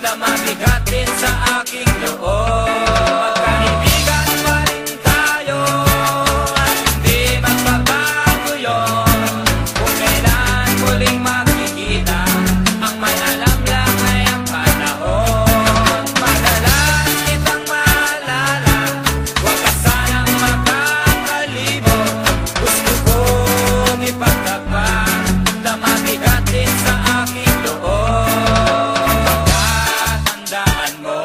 na mabigat din sa aking loob. Magkaibigan pa rin tayo at hindi magbabago yun. Kung kailan muling makikita, ang may alam lang ay ang panahon. Madalas kitang maalala, huwag ka sanang makakalibot. Gusto kong ipagtagpan na mabigat din sa aking loob. Pagkatandaan mo,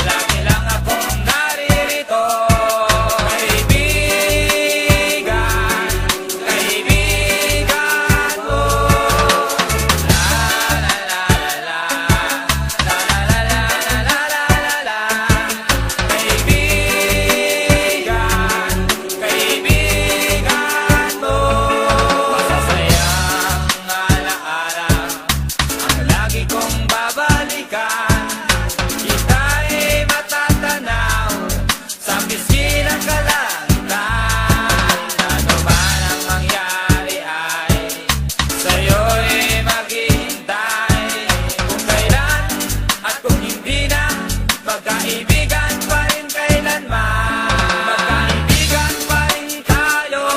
lagi lang akong naririto. Kaibigan, kaibigan mo. La la la la la, la la la la la la la. Kaibigan, kaibigan mo. Masasayang alaala ang lagi kong babalikan. Kita'y matatanaw sa pisngi ng kalangitan. Ano man ang mangyari ay sa'yo'y maghihintay. Kung kailan at kung hindi na, magkaibigan pa rin kailanman. Magkaibigan pa rin tayo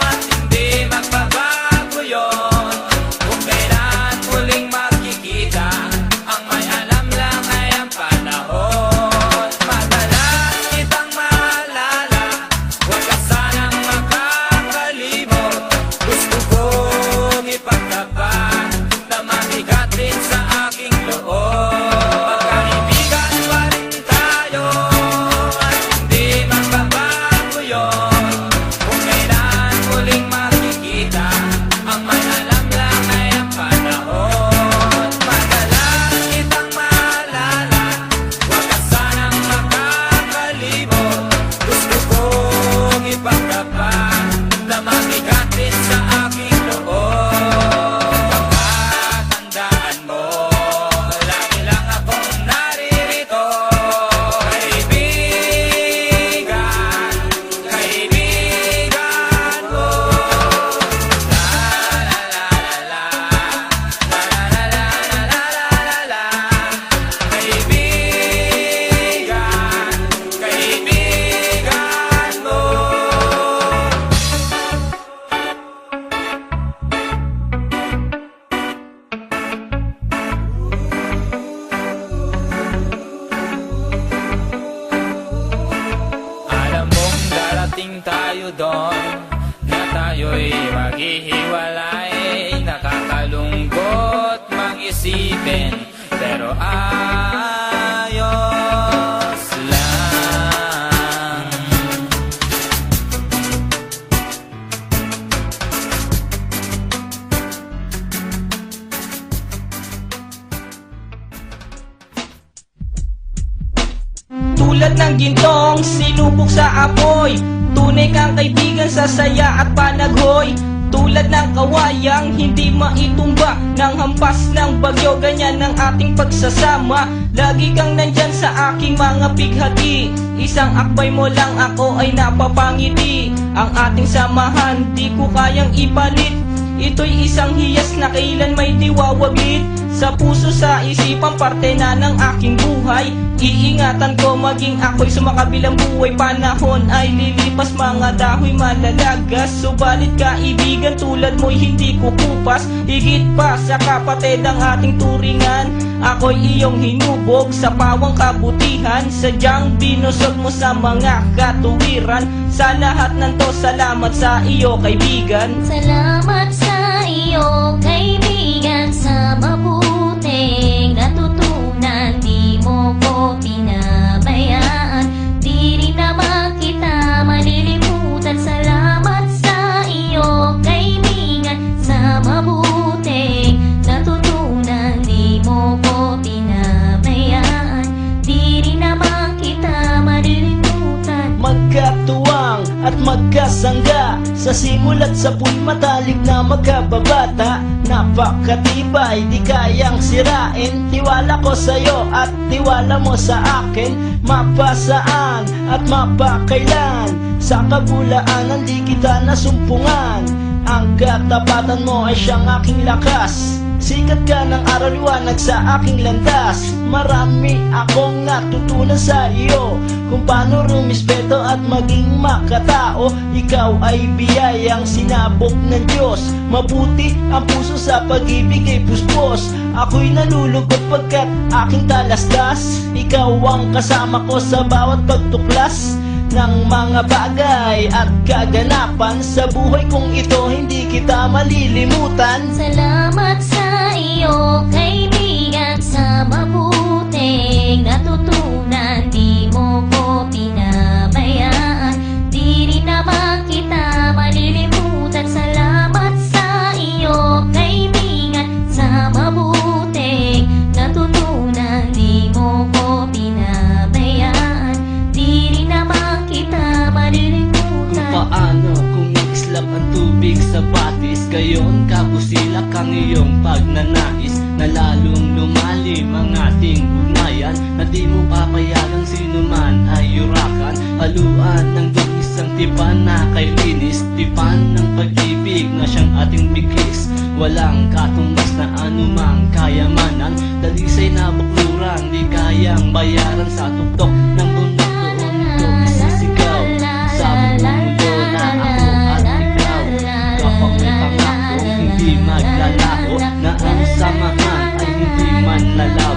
at hindi magbabago yun. Kung kailan muling makikita, ang may alam lang ay ang panahon. Madalas kitang maalala, huwag ka sanang makakalimot. Gusto kong ipagtapat na mabigat din sa aking loob. Magkaibigan pa rin tayo at hindi magbabago yun. Kung kailan muling makikita, ang may alam lang ay ang panahon. Madalas kitang maalala, huwag ka sanang makakalimot. Gusto kong ipagtapat na mabigat din sa aking loob. Pagkatandaan mo, lagi lang akong naririto. Kaibigan, kaibigan mo. La la la la la, la la la la la la. Kaibigan, kaibigan mo. Alam mong darating tayo doon, na tayo'y maghihiwalay. Nakakalungkot mag-isipin, pero ayos lang. Tulad ng gintong sinubok sa apoy, tunay kang kaibigan sa saya at panaghoy. Tulad ng kawayang hindi maitumba ng hampas ng bagyo, ganyan ang ating pagsasama. Lagi kang nandyan sa aking mga bighati, isang akbay mo lang ako ay napapangiti. Ang ating samahan di ko kayang ipalit, ito'y isang hiyas na kailan may diwawaglit. Sa puso, sa isipan, parte na ng aking buhay. Iingatan ko maging ako'y sumakabilang buhay. Panahon ay lilipas, mga dahoy malalagas. Subalit kaibigan tulad mo'y hindi kukupas. Higit pa sa kapatid ang ating turingan. Ako'y iyong hinubog sa pawang kabutihan. Sadyang binusog mo sa mga katuwiran. Sa lahat ng to, salamat sa iyo kaibigan. Salamat sa iyo, kaibigan, sa mabuting natutunan. Di mo ko pinabayaan, di rin naman kita malilimutan. Salamat sa iyo, kaibigan, sa mabuting natutunan. Di mo ko pinabayaan, di rin naman kita malilimutan. Magkatuwang at magkasangga, sa simula't sa puwing matalik na magkababata. Napakatibay, di kayang sirain. Tiwala ko sa'yo at tiwala mo sa akin. Mapasaan at mapakailan, sa kabulaanan di kita nasumpungan. Ang katapatan mo ay siyang aking lakas. Sikat ka ng araw liwanag sa aking landas. Marami akong natutunan sa iyo, kung paano rumispeto at maging makatao. Ikaw ay biyayang sinabok ng Diyos. Mabuti ang puso sa pag-ibig ay puspos. Ako'y nalulugod pagkat aking talastas. Ikaw ang kasama ko sa bawat pagtuklas ng mga bagay at kaganapan. Sa buhay kong ito hindi kita malilimutan. Salamat sa iyo, kaibigan, sa mabuting natutunan. Di mo ko pinabayaan, di rin naman kita malilimutan. Salamat sa iyo, kaibigan, sa mabuting natutunan. Di mo ko pinabayaan, di rin naman kita malilimutan. Kung paano kung nag-islap ang tubig sa batis, gayon kabusilak ang iyong pagnanais, na lalong lumalim ang ating ugnayan, na di mo papayagang sino man ay yurakan. Haluan ng isang tipan na kay linis, tipan ng pag-ibig na siyang ating bigis. Walang katumbas na anumang kayamanan, dalisay na bukluran, di kayang bayaran. Sa tuktok ng bundok doon ko isisigaw, sa mundo na ako at ikaw. Kapag may pangako hindi maglalaho, na ang samahan ay hindi man lalaw.